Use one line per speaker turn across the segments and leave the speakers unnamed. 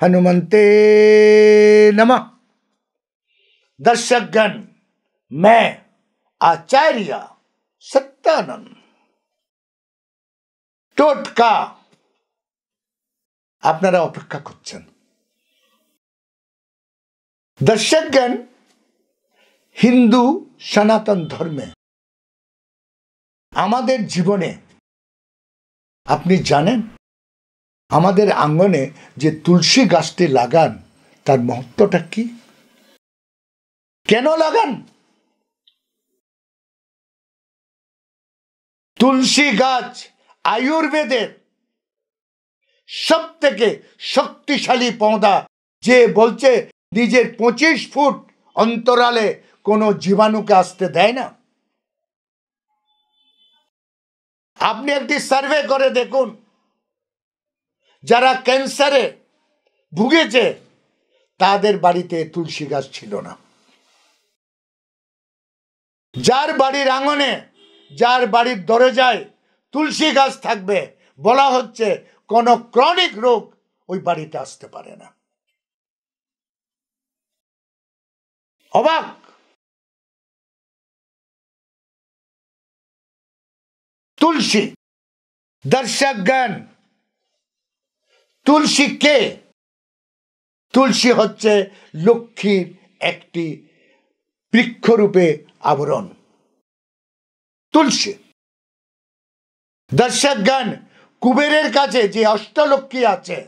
हनुमंते नमः। दर्शकगण, मैं आचार्य सत्यानंद টোটকা আপনারা অপেক্ষা করছেন। দর্শকগণ, হিন্দু সনাতন ধর্মে আমাদের জীবনে আপনি জানেন আমাদের আঙ্গনে যে তুলসী গাছটি লাগান তার মহত্বটা কি, কেন লাগান? তুলসী গাছ আয়ুর্বেদের সব থেকে শক্তিশালী পৌধা, যে বলছে নিজের 25 ফুট অন্তরালে কোনো জীবাণুকে আসতে দেয় না। আপনি একটি সার্ভে করে দেখুন, যারা ক্যান্সারে ভুগেছে তাদের বাড়িতে তুলসী গাছ ছিল না। যার বাড়ির আঙনে, যার বাড়ির দরজায় তুলসী গাছ থাকবে, বলা হচ্ছে কোনো ক্রনিক রোগ ওই বাড়িতে আসতে পারে না। অবাক! তুলসী, দর্শকগণ, তুলসী কে? তুলসী হচ্ছে লক্ষ্মীর একটি বৃক্ষরূপে আবরণ। তুলসী, দর্শকগণ, কুবেরের কাছে যে অষ্টলক্ষ্মী আছে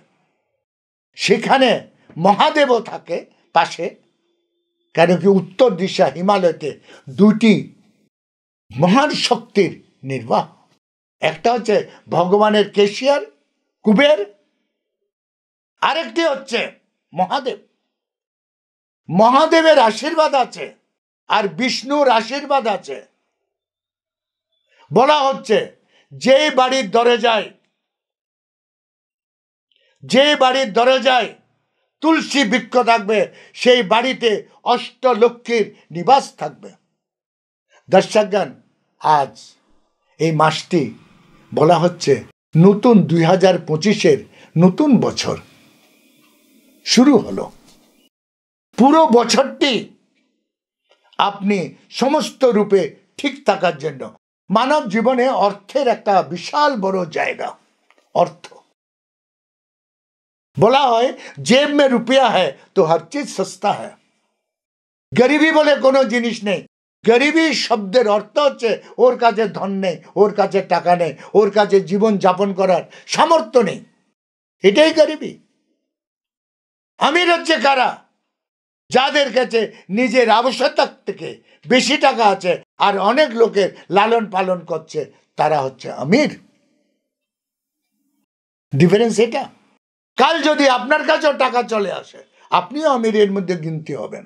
সেখানে মহাদেবও থাকে পাশে, কেন কি উত্তর দিশা হিমালয়তে দুটি মহান শক্তির নির্বাহ, একটা হচ্ছে ভগবানের কেশিয়ার কুবের, আরেকটি হচ্ছে মহাদেব। মহাদেবের আশীর্বাদ আছে আর বিষ্ণুর আশীর্বাদ আছে। বলা হচ্ছে যে বাড়ির দরজায় তুলসী বৃক্ষ থাকবে সেই বাড়িতে অষ্টলক্ষ্মীর নিবাস থাকবে। দর্শকগণ, আজ এই মাসটি বলা হচ্ছে নতুন 2025-এর নতুন বছর শুরু হলো। পুরো বছরটি আপনি সমস্ত রূপে ঠিক থাকার জন্য, মানব জীবনে অর্থের একটা বিশাল বড় জায়গা। অর্থ বলা হয় जेब में रुपया है तो हर चीज सस्ता है। গরিবী বলে কোনো জিনিস নেই। গরিবী শব্দের অর্থ হচ্ছে ওর কাছে ধন নেই, ওর কাছে টাকা নেই, ওর কাছে জীবন যাপন করার সামর্থ্য নেই, এটাই গরিবী। আমির হচ্ছে কারা? যাদের কাছে নিজের আবশ্যকতা থেকে বেশি টাকা আছে আর অনেক লোকের লালন পালন করছে, তারা হচ্ছে আমির। ডিফারেন্স এটা। কাল যদি আপনার কাছেও টাকা চলে আসে, আপনিও আমিরের মধ্যে গিনতি হবেন।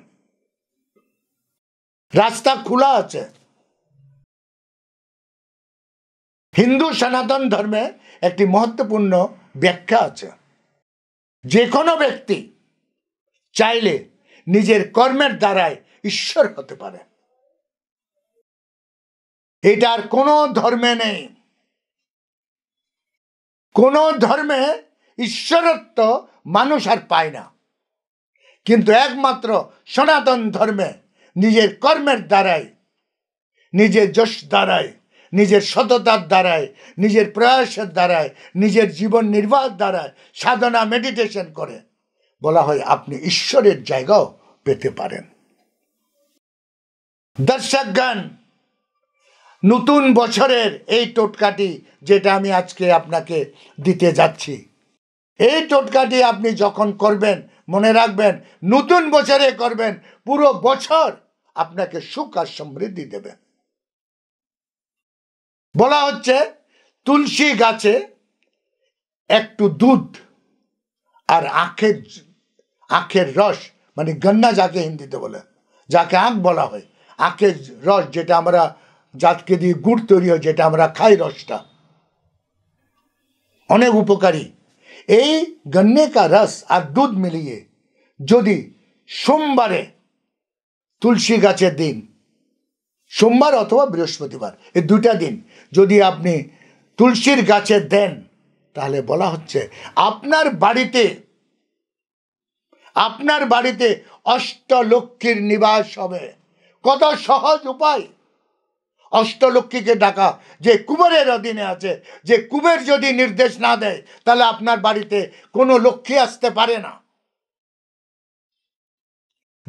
রাস্তা খোলা আছে। হিন্দু সনাতন ধর্মে একটি মহত্বপূর্ণ ব্যাখ্যা আছে। যে কোনো ব্যক্তি চাইলে নিজের কর্মের দ্বারাই ঈশ্বর হতে পারে। এটার কোনো ধর্মে নেই। কোন ধর্মে ঈশ্বরত্ব মানুষ আর পায় না, কিন্তু একমাত্র সনাতন ধর্মে নিজের কর্মের দ্বারাই, নিজের যশ দ্বারাই, নিজের সততার দ্বারাই, নিজের প্রয়াসের দ্বারাই, নিজের জীবন নির্বাহ দ্বারাই সাধনা মেডিটেশন করে বলা হয় আপনি ঈশ্বরের জায়গাও পেতে পারেন। দর্শকগণ, নতুন বছরের এই টোটকাটি যেটা আমি আজকে আপনাকে দিতে যাচ্ছি, এই টোটকাটি আপনি যখন করবেন মনে রাখবেন নতুন বছরে করবেন, পুরো বছর আপনাকে সুখ আর সমৃদ্ধি দেবে। বলা হচ্ছে তুলসী গাছে একটু দুধ আর আখের রস, মানে গন্না যাকে হিন্দিতে বলে, যাকে আখ বলা হয়, আখের রস যেটা আমরা জাতকে দিয়ে গুড় তৈরি হয়, যেটা আমরা খাই, রসটা অনেক উপকারী। এই গন্নে কা রস আর দুধ মিলিয়ে যদি সোমবারে, তুলসী গাছের দিন, সোমবার অথবা বৃহস্পতিবার, এই দুটা দিন যদি আপনি তুলসীর গাছে দেন, তাহলে বলা হচ্ছে আপনার বাড়িতে আপনার বাড়িতে অষ্টলক্ষ্মীর নিবাস হবে। কত সহজ উপায় অষ্টলক্ষ্মীকে ডাকা। যে কুবেরের অধীনে আছে, যে কুবের যদি নির্দেশ না দেয় তাহলে আপনার বাড়িতে কোনো লক্ষ্মী আসতে পারে না।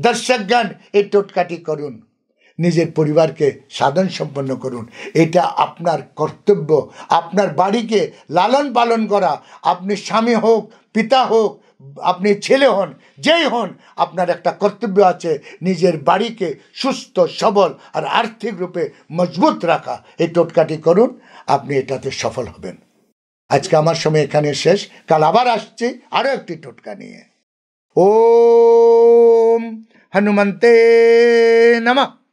দর্শকগণ, এই টোটকাটি করুন, নিজের পরিবারকে সাধন সম্পন্ন করুন। এটা আপনার কর্তব্য। আপনার বাড়িকে লালন পালন করা, আপনি স্বামী হোক, পিতা হোক, আপনি ছেলে হন, যেই হন, আপনার একটা কর্তব্য আছে নিজের বাড়িকে সুস্থ সবল আর আর্থিক রূপে মজবুত রাখা। এই টোটকাটি করুন, আপনি এটাতে সফল হবেন। আজকে আমার সময় এখানে শেষ। কাল আবার আসছি আরও একটি টোটকা নিয়ে। ওম হনুমন্তে নমঃ।